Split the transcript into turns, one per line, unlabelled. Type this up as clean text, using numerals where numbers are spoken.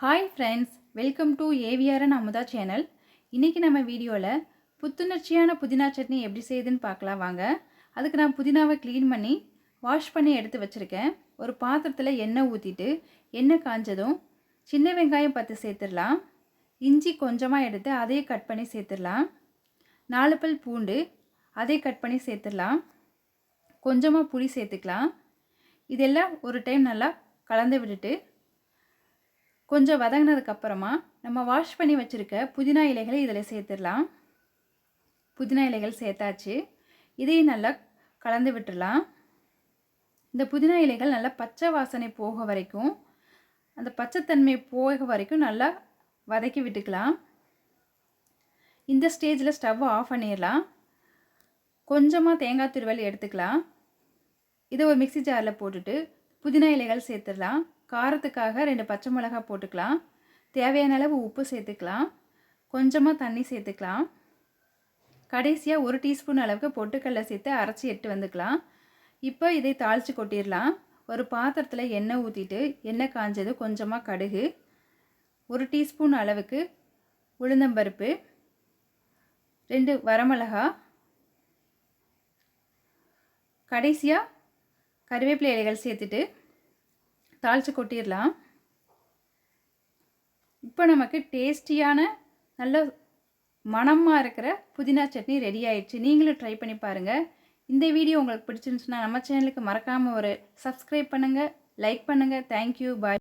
Hi friends, welcome to AVRN Amudha channel. இன்றைக்கி நம்ம வீடியோவில் புத்துணர்ச்சியான புதினா சட்னி எப்படி செய்யுதுன்னு பார்க்கலாம் வாங்க. அதுக்கு நான் புதினாவை க்ளீன் பண்ணி வாஷ் பண்ணி எடுத்து வச்சுருக்கேன். ஒரு பாத்திரத்தில் எண்ணெய் ஊற்றிட்டு எண்ணெய் காஞ்சதும் சின்ன வெங்காயம் 10 சேர்த்துடலாம். இஞ்சி கொஞ்சமாக எடுத்து அதையே கட் பண்ணி சேர்த்துடலாம். 4 பல் பூண்டு அதையே கட் பண்ணி சேர்த்துடலாம். கொஞ்சமாக புளி சேர்த்துக்கலாம். இதெல்லாம் ஒரு டைம் நல்லா கலந்து விட்டுட்டு கொஞ்சம் வதங்கினதுக்கப்புறமா நம்ம வாஷ் பண்ணி வச்சுருக்க புதினா இலைகளை இதில் சேர்த்துடலாம். புதினா இலைகள் சேர்த்தாச்சு. இதையும் நல்லா கலந்து விட்டுடலாம். இந்த புதினா இலைகள் நல்லா பச்சை வாசனை போக வரைக்கும், அந்த பச்சைத்தன்மை போக வரைக்கும் நல்லா வதக்கி விட்டுக்கலாம். இந்த ஸ்டேஜில் ஸ்டவ்வை ஆஃப் பண்ணிடலாம். கொஞ்சமாக தேங்காய் துருவல் எடுத்துக்கலாம். இதை ஒரு மிக்ஸி ஜாரில் போட்டுட்டு புதினா இலைகள் சேர்த்துடலாம். காரத்துக்காக 2 பச்சை மிளகாய் போட்டுக்கலாம். தேவையான அளவு உப்பு சேர்த்துக்கலாம். கொஞ்சமாக தண்ணி சேர்த்துக்கலாம். கடைசியாக 1 டீஸ்பூன் அளவுக்கு பொட்டுக்கடலை சேர்த்து அரைச்சி எடுத்து வந்துக்கலாம். இப்போ இதை தாளித்து கொட்டிடலாம். ஒரு பாத்திரத்தில் எண்ணெய் ஊற்றிட்டு எண்ணெய் காஞ்சது கொஞ்சமாக கடுகு, 1 டீஸ்பூன் அளவுக்கு உளுந்தம்பருப்பு, 2 வரமிளகாய், கடைசியாக கறிவேப்பிலை இலைகள் சேர்த்துட்டு தாளித்து கொட்டிடலாம். இப்போ நமக்கு டேஸ்டியான நல்ல மணமாக இருக்கிற புதினா சட்னி ரெடி ஆயிடுச்சு. நீங்களும் ட்ரை பண்ணி பாருங்கள். இந்த வீடியோ உங்களுக்கு பிடிச்சிருந்துச்சுன்னா நம்ம சேனலுக்கு மறக்காமல் ஒரு சப்ஸ்கிரைப் பண்ணுங்கள், லைக் பண்ணுங்கள். தேங்க்யூ, பாய்.